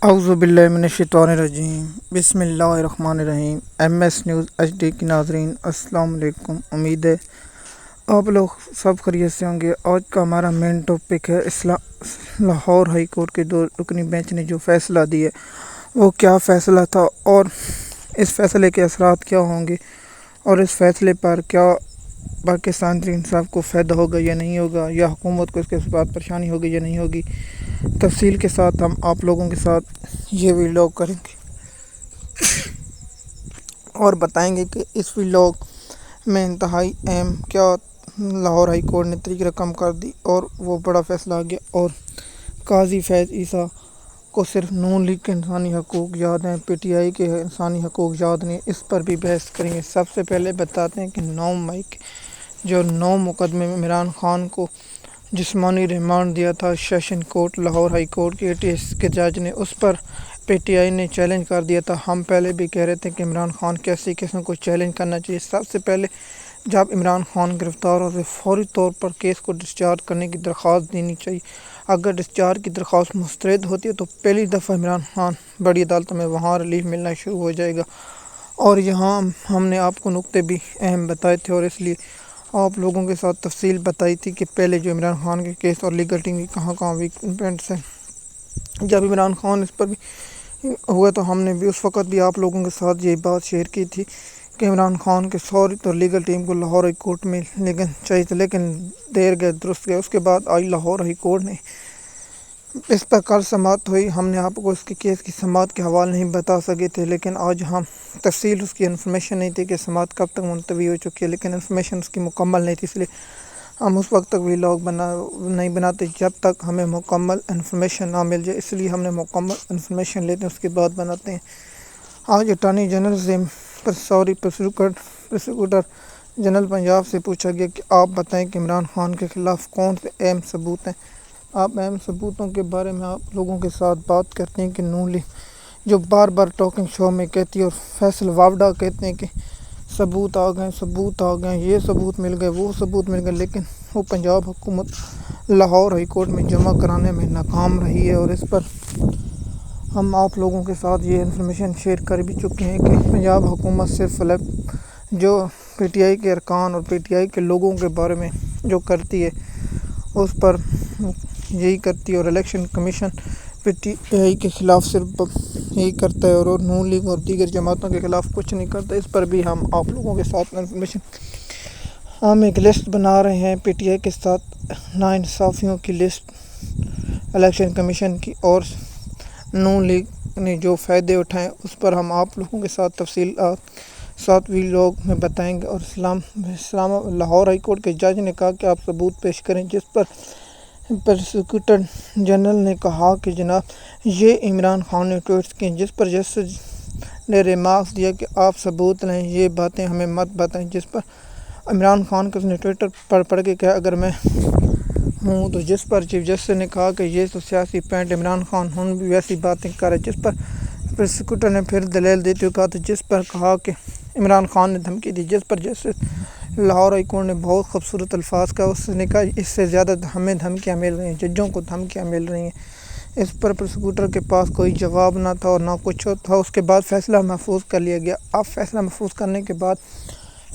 اعوذ باللہ من الشیطان الرجیم بسم اللہ الرحمن الرحیم۔ M S news H D کی ناظرین السلام علیکم۔ امید ہے آپ لوگ سب خیریت سے ہوں گے۔ آج کا ہمارا مین ٹاپک ہے لاہور ہائی کورٹ کے 2 رکنی بینچ نے جو فیصلہ دیا وہ کیا فیصلہ تھا اور اس فیصلے کے اثرات کیا ہوں گے اور اس فیصلے پر کیا پاکستان انصاف کو فائدہ ہوگا یا نہیں ہوگا، یا حکومت کو اس کے بعد پریشانی ہوگی یا نہیں ہوگی۔ تفصیل کے ساتھ ہم آپ لوگوں کے ساتھ یہ ویلاگ کریں گے اور بتائیں گے کہ اس ویلاگ میں انتہائی اہم کیا لاہور ہائی کورٹ نے تاریخ رقم کر دی اور وہ بڑا فیصلہ آ گیا، اور قاضی فیض عیسیٰ کو صرف نون لیگ کے انسانی حقوق یاد ہیں، پی ٹی آئی کے انسانی حقوق یاد نہیں، اس پر بھی بحث کریں گے۔ سب سے پہلے بتاتے ہیں کہ 9 مئی جو 9 مقدمے میں عمران خان کو جسمانی ریمانڈ دیا تھا session court Lahore high court کے ATS کے جج نے، اس پر پی ٹی آئی نے چیلنج کر دیا تھا۔ ہم پہلے بھی کہہ رہے تھے کہ عمران خان کیسی قسم کو چیلنج کرنا چاہیے۔ سب سے پہلے جب عمران خان گرفتار ہوتے فوری طور پر کیس کو ڈسچارج کرنے کی درخواست دینی چاہیے۔ اگر ڈسچارج کی درخواست مسترد ہوتی ہے تو پہلی دفعہ عمران خان بڑی عدالتوں میں وہاں ریلیف ملنا شروع ہو جائے گا، اور یہاں ہم نے آپ کو نقطے بھی اہم بتائے تھے اور اس لیے آپ لوگوں کے ساتھ تفصیل بتائی تھی کہ پہلے جو عمران خان کے کیس اور لیگل ٹیم کی کہاں ویک پوائنٹس ہیں۔ جب عمران خان اس پر بھی ہوا تو ہم نے بھی اس وقت بھی آپ لوگوں کے ساتھ یہ بات شیئر کی تھی کہ عمران خان کے فوری طور لیگل ٹیم کو لاہور ہائی کورٹ میں چاہیے تھا، لیکن دیر گئے درست گئے۔ اس کے بعد آئی لاہور ہائی کورٹ نے اس پر کل سماعت ہوئی۔ ہم نے آپ کو اس کے کیس کی سماعت کے حوالے نہیں بتا سکے تھے، لیکن آج ہم تفصیل اس کی انفارمیشن نہیں تھی کہ سماعت کب تک ملتوی ہو چکی ہے، لیکن انفارمیشن اس کی مکمل نہیں تھی، اس لیے ہم اس وقت تک ویلاگ نہیں بناتے جب تک ہمیں مکمل انفارمیشن نہ مل جائے، اس لیے ہم نے مکمل انفارمیشن لیتے ہیں اس کے بعد بناتے ہیں۔ آج اٹارنی جنرل سے پروسیکیوٹر جنرل پنجاب سے پوچھا گیا کہ آپ بتائیں کہ عمران خان کے خلاف کون سے اہم ثبوت ہیں۔ آپ اہم ثبوتوں کے بارے میں آپ لوگوں کے ساتھ بات کرتے ہیں کہ نون لیگ جو بار بار ٹاکنگ شو میں کہتی ہے اور فیصل واوڈا کہتے ہیں کہ ثبوت آ گئے، یہ ثبوت مل گئے، وہ ثبوت مل گئے، لیکن وہ پنجاب حکومت لاہور ہائی کورٹ میں جمع کرانے میں ناکام رہی ہے، اور اس پر ہم آپ لوگوں کے ساتھ یہ انفارمیشن شیئر کر بھی چکے ہیں کہ پنجاب حکومت صرف جو پی ٹی آئی کے ارکان اور پی ٹی آئی کے لوگوں کے بارے میں جو کرتی ہے اس پر یہی کرتی ہے، اور election commission P T I کے خلاف صرف یہی کرتا ہے اور نون لیگ اور دیگر جماعتوں کے خلاف کچھ نہیں کرتا۔ اس پر بھی ہم آپ لوگوں کے ساتھ انفارمیشن ہم ایک لسٹ بنا رہے ہیں پی ٹی آئی کے ساتھ ناانصافیوں کی لسٹ الیکشن کمیشن کی، اور نون لیگ نے جو فائدے اٹھائے اس پر ہم آپ لوگوں کے ساتھ تفصیلات ساتھ ویلاگ میں بتائیں گے۔ اور لاہور ہائی کورٹ کے جج نے کہا کہ آپ ثبوت پیش کریں، جس پر پروسیکیوٹر جنرل نے کہا کہ جناب یہ عمران خان نے ٹویٹس کیے، جس پر جسٹس نے ریمارکس دیا کہ آپ ثبوت لیں، یہ باتیں ہمیں مت بتائیں، جس پر عمران خان کو اس نے ٹویٹر پر پڑھ کے کہا اگر میں ہوں تو، جس پر چیف جسٹس نے کہا کہ یہ تو سیاسی پوائنٹ عمران خان ہن بھی ویسی باتیں کر رہے، جس پر پروسیکیوٹر نے پھر دلیل دیتے ہوئے کہا تو جس پر کہا کہ عمران خان نے دھمکی دی، جس پر جسٹس لاہور ہائی کورٹ نے بہت خوبصورت الفاظ کہا، اس نے کہا اس سے زیادہ ہمیں دھمکیاں مل رہی ہیں، ججوں کو دھمکیاں مل رہی ہیں۔ اس پر پروسیکیوٹر کے پاس کوئی جواب نہ تھا اور نہ کچھ تھا۔ اس کے بعد فیصلہ محفوظ کر لیا گیا۔ اب فیصلہ محفوظ کرنے کے بعد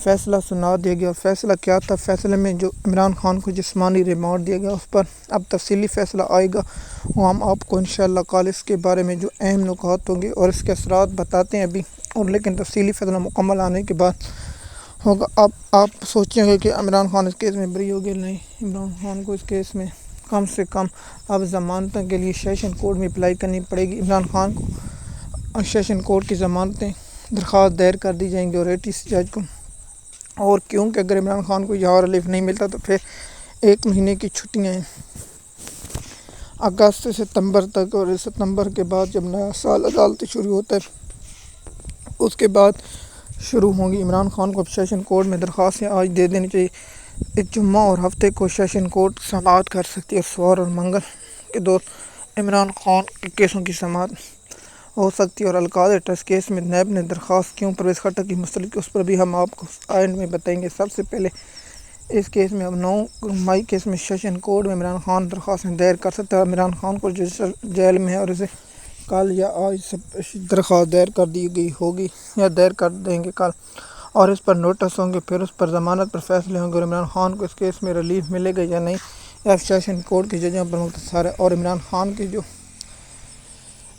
فیصلہ سنا دیا گیا۔ فیصلہ کیا تھا؟ فیصلے میں جو عمران خان کو جسمانی ریمانڈ دیا گیا اس پر اب تفصیلی فیصلہ آئے گا، وہ ہم آپ کو انشاءاللہ کل اس کے بارے میں جو اہم نکات ہوں گے اور اس کے اثرات بتاتے ہیں ابھی، اور لیکن تفصیلی فیصلہ مکمل آنے کے بعد ہوگا۔ اب آپ سوچیں گے کہ عمران خان اس کیس میں بری ہو گیا، نہیں، عمران خان کو اس کیس میں کم سے کم اب ضمانتوں کے لیے سیشن کورٹ میں اپلائی کرنی پڑے گی۔ عمران خان کو سیشن کورٹ کی ضمانتیں درخواست دائر کر دی جائیں گی اور ATS جج کو، اور کیونکہ اگر عمران خان کو یہاں ریلیف نہیں ملتا تو پھر 1 مہینے کی چھٹیاں ہیں اگست سے ستمبر تک، اور ستمبر کے بعد جب نیا سال عدالتی شروع ہوتا ہے اس کے بعد شروع ہوں گی۔ عمران خان کو اب سیشن کورٹ میں درخواستیں آج دے دینی چاہیے۔ اس جمعہ اور ہفتے کو سیشن کورٹ سماعت کر سکتی ہے، اور سوار اور منگل کے دور عمران خان کے کیسوں کی سماعت ہو سکتی ہے۔ اور القاضی ٹرسٹ کیس میں نیب نے درخواست کیوں پرویز خٹک کی مسترد کی، اس پر بھی ہم آپ کو اینڈ میں بتائیں گے۔ سب سے پہلے اس کیس میں اب 9 مئی کیس میں سیشن کورٹ میں عمران خان درخواستیں دائر کر سکتا ہے۔ عمران خان کو جیل میں ہے اور اسے کل یا آج درخواست دائر کر دی گئی ہوگی یا دائر کر دیں گے کل، اور اس پر نوٹس ہوں گے، پھر اس پر ضمانت پر فیصلے ہوں گے، اور عمران خان کو اس کیس میں ریلیف ملے گا یا نہیں، یا سیشن کورٹ کے ججوں پر منحصر ہے۔ اور عمران خان کی جو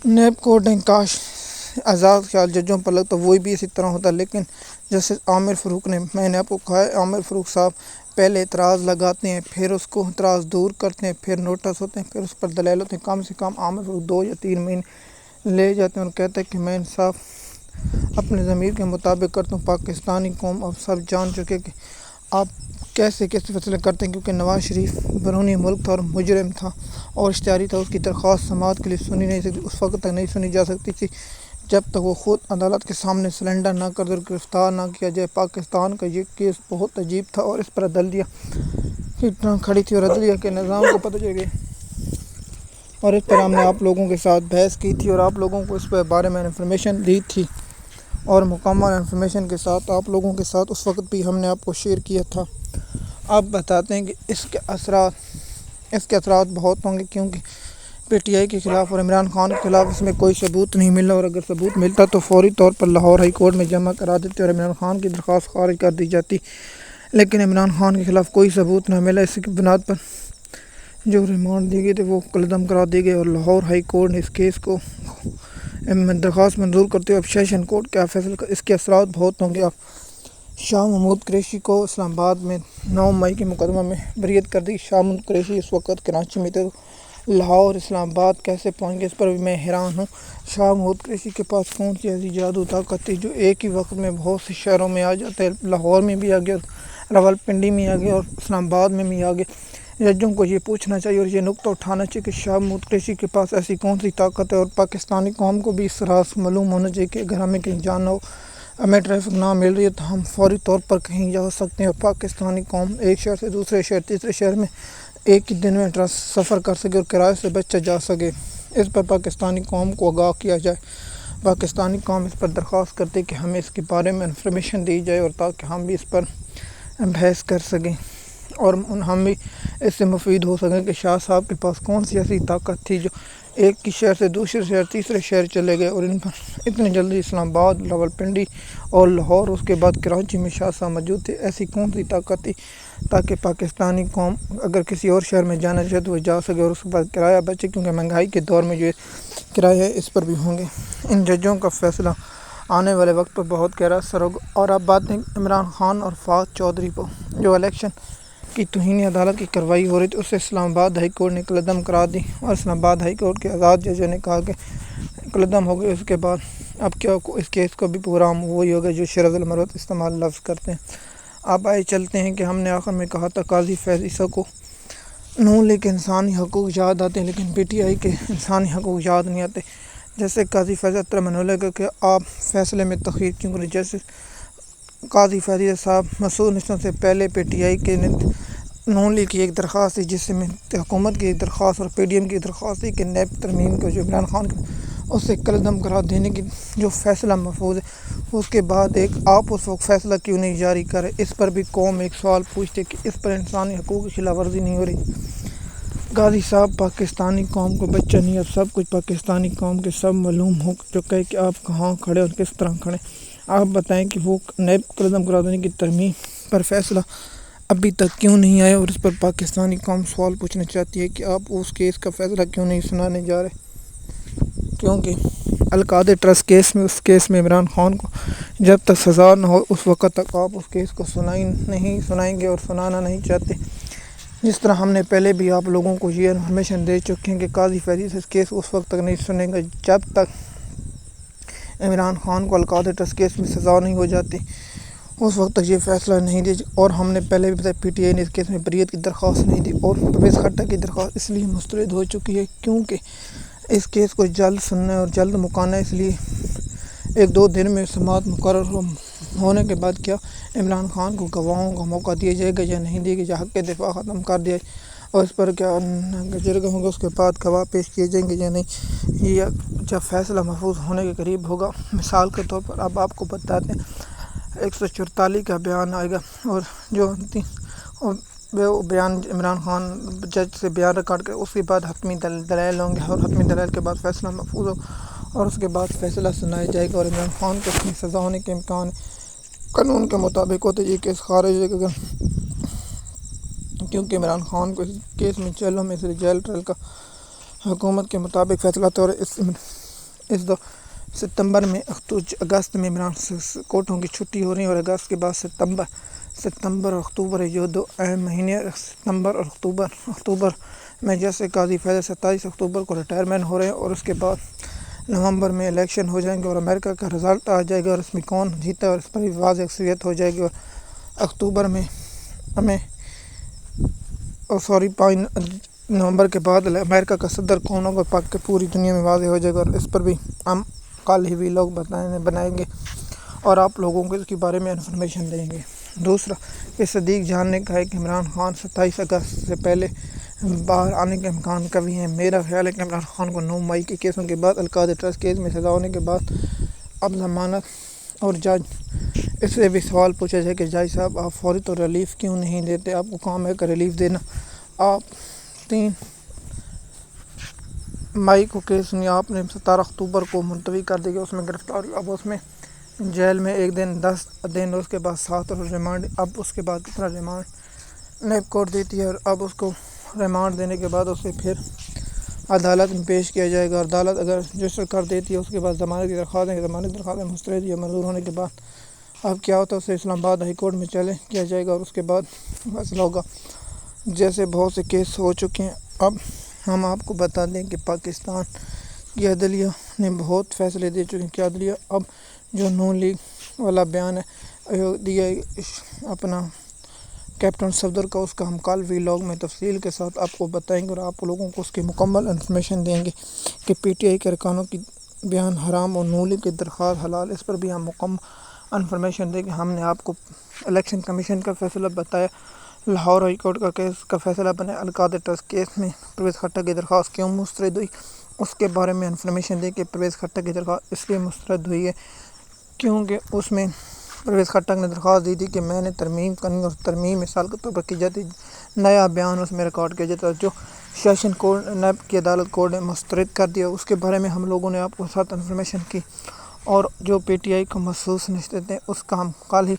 نیب کورٹ ہیں، کاش آزاد خیال ججوں پر لگتا وہی بھی اسی طرح ہوتا، لیکن جسٹس عامر فاروق نے، میں نے آپ کو کہا ہے، عامر فاروق صاحب پہلے اعتراض لگاتے ہیں، پھر اس کو اعتراض دور کرتے ہیں، پھر نوٹس ہوتے ہیں، پھر اس پر دلائل ہوتے ہیں، کم سے کم عامر فاروق 2 یا 3 مہینے لے جاتے ہیں اور کہتے ہیں کہ میں انصاف اپنے ضمیر کے مطابق کرتا ہوں۔ پاکستانی قوم اب سب جان چکے کہ آپ کیسے فیصلے کرتے ہیں، کیونکہ نواز شریف بیرونی ملک تھا اور مجرم تھا اور اشتہاری تھا، اس کی درخواست سماعت کے لیے سنی نہیں سکتی، اس وقت تک نہیں سنی جا سکتی تھی جب تک وہ خود عدالت کے سامنے سرنڈر نہ کر دے اور گرفتار نہ کیا جائے۔ پاکستان کا یہ کیس بہت عجیب تھا اور اس پر عدلیہ کی ٹانگ کھڑی تھی اور عدلیہ کے نظام کو پتہ چل گیا، اور اس پر ہم نے آپ لوگوں کے ساتھ بحث کی تھی اور آپ لوگوں کو اس بارے میں انفارمیشن دی تھی، اور مکمل انفارمیشن کے ساتھ آپ لوگوں کے ساتھ اس وقت بھی ہم نے آپ کو شیئر کیا تھا۔ آپ بتاتے ہیں کہ اس کے اثرات بہت ہوں گے، کیونکہ پی ٹی آئی کے خلاف اور عمران خان کے خلاف اس میں کوئی ثبوت نہیں ملا، اور اگر ثبوت ملتا تو فوری طور پر لاہور ہائی کورٹ میں جمع کرا دیتے اور عمران خان کی درخواست خارج کر دی جاتی، لیکن عمران خان کے خلاف کوئی ثبوت نہ ملا، اس کی بنیاد پر جو ریمانڈ دی گئی تھی وہ کالعدم کرا دی گئی، اور لاہور ہائی کورٹ نے اس کیس کو درخواست منظور کرتے ہوئے اب سیشن کورٹ کا فیصلہ اس کے اثرات بہت ہوں گے۔ اب شاہ محمود قریشی کو اسلام آباد میں 9 مئی کے مقدمہ میں بریت کر دی۔ شاہ محمود قریشی اس وقت کراچی میں تھے، لاہور اسلام آباد کیسے پہنچ گئے، اس پر بھی میں حیران ہوں۔ شاہ محمود قریشی کے پاس کون سی ایسی جادو طاقت تھی جو ایک ہی وقت میں بہت سے شہروں میں آ جاتا ہے، لاہور میں بھی آ گیا، راولپنڈی میں آ گیا اور اسلام آباد میں بھی آ گیا۔ ججوں کو یہ پوچھنا چاہیے اور یہ نقطہ اٹھانا چاہیے کہ شاہ محمود قریشی کے پاس ایسی کون سی طاقت ہے، اور پاکستانی قوم کو بھی اس راز معلوم ہونا چاہیے کہ اگر ہمیں کہیں جانا ہو، ہمیں ٹریفک نہ مل رہی ہے تو ہم فوری طور پر کہیں جا سکتے ہیں، اور پاکستانی قوم ایک شہر سے دوسرے شہر، تیسرے شہر میں ایک ہی دن میں سفر کر سکے اور کرائے سے بچا جا سکے۔ اس پر پاکستانی قوم کو آگاہ کیا جائے۔ پاکستانی قوم اس پر درخواست کرتے کہ ہمیں اس کے بارے میں انفارمیشن دی جائے، اور تاکہ ہم بھی اس پر بحث کر سکیں اور ہم بھی اس سے مفید ہو سکیں کہ شاہ صاحب کے پاس کون سی ایسی طاقت تھی جو ایک کی شہر سے دوسرے شہر، تیسرے شہر چلے گئے، اور ان پر اتنی جلدی اسلام آباد، راولپنڈی اور لاہور، اس کے بعد کراچی میں شاہ صاحب موجود تھے۔ ایسی کون سی طاقت تھی تاکہ پاکستانی قوم اگر کسی اور شہر میں جانا چاہے تو وہ جا سکے اور اس کے بعد کرایہ بچے، کیونکہ مہنگائی کے دور میں جو کرایہ ہے اس پر بھی ہوں گے۔ ان ججوں کا فیصلہ آنے والے وقت پر بہت گہرا اثر ہوگا۔ اور اب بات ہے عمران خان اور فہد چودھری پر جو الیکشن کی توہین عدالت کی کارروائی ہو رہی تھی، اسے اسلام آباد ہائی کورٹ نے کالعدم کرا دی، اور اسلام آباد ہائی کورٹ کے آزاد ججوں نے کہا کہ کالعدم ہو گئی۔ اس کے بعد اب کیا اس کیس کو بھی پروگرام وہی ہوگا جو شرط المروت استعمال لفظ کرتے ہیں۔ اب آئے چلتے ہیں کہ ہم نے آخر میں کہا تھا قاضی فیض عیسیٰ کو نون لیگ کے انسانی حقوق یاد آتے ہیں، لیکن پی ٹی آئی کے انسانی حقوق یاد نہیں آتے۔ جیسے قاضی فیض کہ آپ فیصلے میں تخیر کیوں کریں، جیسے قاضی فیض عیسیٰ صاحب مسعود نشتر سے پہلے پی ٹی آئی کے نون لیگ کی ایک درخواست تھی، جس میں حکومت کی ایک درخواست اور پی ڈی ایم کی درخواست تھی کہ نیب ترمیم کو جو عمران خان کے اس سے کالعدم کرا دینے کی جو فیصلہ محفوظ ہے، اس کے بعد آپ اس وقت فیصلہ کیوں نہیں جاری کرے۔ اس پر بھی قوم ایک سوال پوچھتے کہ اس پر انسانی حقوق کی خلاف ورزی نہیں ہو رہی۔ قاضی صاحب پاکستانی قوم کو بچہ نہیں، اب سب کچھ پاکستانی قوم کے سب معلوم ہو چکا ہے کہ آپ کہاں کھڑے اور کس طرح کھڑے۔ آپ بتائیں کہ وہ نیب کالعدم کرا دینے کی ترمیم پر فیصلہ ابھی تک کیوں نہیں آیا، اور اس پر پاکستانی قوم سوال پوچھنا چاہتی ہے کہ آپ اس کیس کا فیصلہ کیوں نہیں سنانے جا رہے، کیونکہ القادر ٹرسٹ کیس میں، اس کیس میں عمران خان کو جب تک سزا نہ ہو اس وقت تک آپ اس کیس کو نہیں سنائیں گے اور سنانا نہیں چاہتے۔ جس طرح ہم نے پہلے بھی آپ لوگوں کو یہ انفارمیشن دے چکے ہیں کہ قاضی فیض سے اس کیس اس وقت تک نہیں سنیں گا جب تک عمران خان کو القادر ٹرسٹ کیس میں سزا نہیں ہو جاتی، اس وقت تک یہ فیصلہ نہیں دے۔ اور ہم نے پہلے بھی بتایا پی ٹی آئی نے اس کیس میں بریت کی درخواست نہیں دی، اور پرویز خٹک کی درخواست اس لیے مسترد ہو چکی ہے کیونکہ اس کیس کو جلد سننا اور جلد مکانا، اس لیے 1-2 دن میں سماعت مقرر ہونے کے بعد کیا عمران خان کو گواہوں کا موقع دیا جائے گا یا نہیں دیا گا، یا حق دفاع ختم کر دیا جائے اور اس پر کیا جرگہ ہوگا، اس کے بعد گواہ پیش کیے جائیں گے یا نہیں، یہ جب فیصلہ محفوظ ہونے کے قریب ہوگا۔ مثال کے طور پر اب آپ کو بتاتے ہیں 144 کا بیان آئے گا، اور جو وہ بیان عمران خان جج سے بیان ریکارڈ کر اس کے بعد حتمی دلائل ہوں گے اور حتمی دلائل کے بعد فیصلہ محفوظ ہو اور اس کے بعد فیصلہ سنایا جائے گا اور عمران خان کو اتنی سزا ہونے کے امکان قانون کے مطابق ہوتے یہ کیس خارج ہو گا کیونکہ عمران خان کو اس کیس میں جیلوں میں سے جیل ٹرائل کا حکومت کے مطابق فیصلہ تھا اور اس دو ستمبر میں اگست میں عمران کورٹوں کی چھٹی ہو رہی ہے اور اگست کے بعد ستمبر اور اکتوبر یہ دو اہم مہینے ستمبر اور اکتوبر میں جیسے قاضی فیض 27 اکتوبر کو ریٹائرمنٹ ہو رہے ہیں اور اس کے بعد نومبر میں الیکشن ہو جائیں گے اور امریکہ کا رزلٹ آ جائے گا اور اس میں کون جیتا ہے اور اس پر واضح اکثریت ہو جائے گی اور اکتوبر میں نومبر کے بعد امریکہ کا صدر کون ہوگا پاک کے پوری دنیا میں واضح ہو جائے گا اور اس پر بھی ہم کل ہی لوگ بنائیں گے اور آپ لوگوں کو اس کے بارے میں انفارمیشن دیں گے۔ دوسرا یہ صدیق جان نے کہا ہے کہ عمران خان 27 اگست سے پہلے باہر آنے کے امکان کبھی ہیں۔ میرا خیال ہے کہ عمران خان کو 9 مئی کے کیسوں کے بعد القاعدہ ٹرسٹ کیس میں سزا ہونے کے بعد اب ضمانت اور جج اس سے بھی سوال پوچھا جائے کہ جج صاحب آپ فوری طور ریلیف کیوں نہیں دیتے؟ آپ کو کام ہے کہ ریلیف دینا۔ آپ 3 مئی کو کیس سنی، آپ نے 17 اکتوبر کو ملتوی کر دی کہ اس میں گرفتاری، اب اس میں جیل میں 1 دن 10 دن اس کے بعد 7 اور ریمانڈ، اب اس کے بعد کتنا ریمانڈ نیب کورٹ دیتی ہے اور اب اس کو ریمانڈ دینے کے بعد اسے پھر عدالت میں پیش کیا جائے گا اور عدالت اگر رجسٹر کر دیتی ہے اس کے بعد ضمانت کی درخواست مسترد یا منظور ہونے کے بعد اب کیا ہوتا ہے اسے اسلام آباد ہائی کورٹ میں چیلنج کیا جائے گا اور اس کے بعد فیصلہ ہوگا۔ جیسے بہت سے کیس ہو چکے ہیں، اب ہم آپ کو بتا دیں کہ پاکستان کی عدلیہ نے بہت فیصلے دے چکے ہیں کہ عدلیہ اب جو نون لیگ والا بیان ہے دیا اپنا کیپٹن صفدر کا، اس کا ہم کل ویلاگ میں تفصیل کے ساتھ آپ کو بتائیں گے اور آپ لوگوں کو اس کی مکمل انفارمیشن دیں گے کہ پی ٹی آئی کے ارکانوں کی بیان حرام اور نون لیگ کی درخواست حلال، اس پر بھی ہم مکمل انفارمیشن دیں گے۔ ہم نے آپ کو الیکشن کمیشن کا فیصلہ بتایا، لاہور ہائی کورٹ کا کیس کا فیصلہ بنا، القاعدہ ٹرسٹ کیس میں پرویز خٹک کی درخواست کیوں مسترد ہوئی اس کے بارے میں انفارمیشن دے کہ پرویز خٹک کی درخواست اس لیے مسترد ہوئی ہے کیونکہ اس میں پرویز خٹک نے درخواست دی تھی کہ میں نے ترمیم کرنی اور ترمیم مثال کے طور پر کی جاتی، نیا بیان اس میں ریکارڈ کیا جاتا جو سیشن کورٹ نیب کی عدالت کورٹ نے مسترد کر دیا، اس کے بارے میں ہم لوگوں نے آپ کو ساتھ انفارمیشن کی اور جو پی ٹی آئی کو مخصوص نشستیں تھیں اس کا ہم کل ہی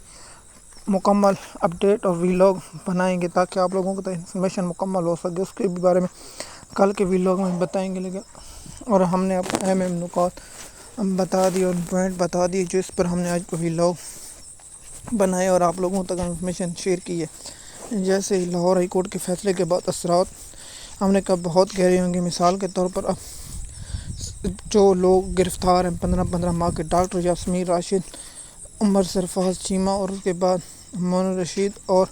مکمل اپڈیٹ اور ویلاگ بنائیں گے تاکہ آپ لوگوں کو انفارمیشن مکمل ہو سکے، اس کے بھی بارے میں کل کے ویلاگ میں بتائیں گے اور ہم نے آپ کو اہم نکات بتا دی اور پوائنٹ بتا دیے جو اس پر ہم نے آج کو ویلاگ بنائے اور آپ لوگوں تک انفارمیشن شیئر کی ہے۔ جیسے لاہور ہائی کورٹ کے فیصلے کے بعد اثرات ہم نے کہا بہت گہرے ہوں گے، مثال کے طور پر اب جو لوگ گرفتار ہیں 15 ماہ کے ڈاکٹر یاسمین راشد، عمر سرفراز چیمہ اور اس کے بعد مون رشید اور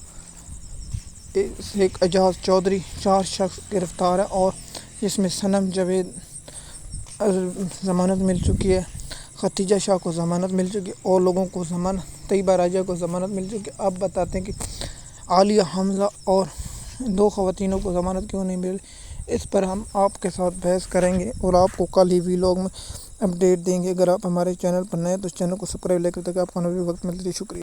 ایک اعجاز چودھری، 4 شخص گرفتار ہیں اور جس میں صنم جاوید ضمانت مل چکی ہے، ختیجہ شاہ کو ضمانت مل چکی ہے اور لوگوں کو ضمانت، طیبہ راجہ کو ضمانت مل چکی ہے۔ اب بتاتے ہیں کہ عالیہ حمزہ اور 2 خواتینوں کو ضمانت کیوں نہیں ملی، اس پر ہم آپ کے ساتھ بحث کریں گے اور آپ کو کل ہی ویلاگ میں اپڈیٹ دیں گے۔ اگر آپ ہمارے چینل پر نئے تو چینل کو سبسکرائب لے کر تاکہ آپ کو وقت ملتی ہے۔ شکریہ۔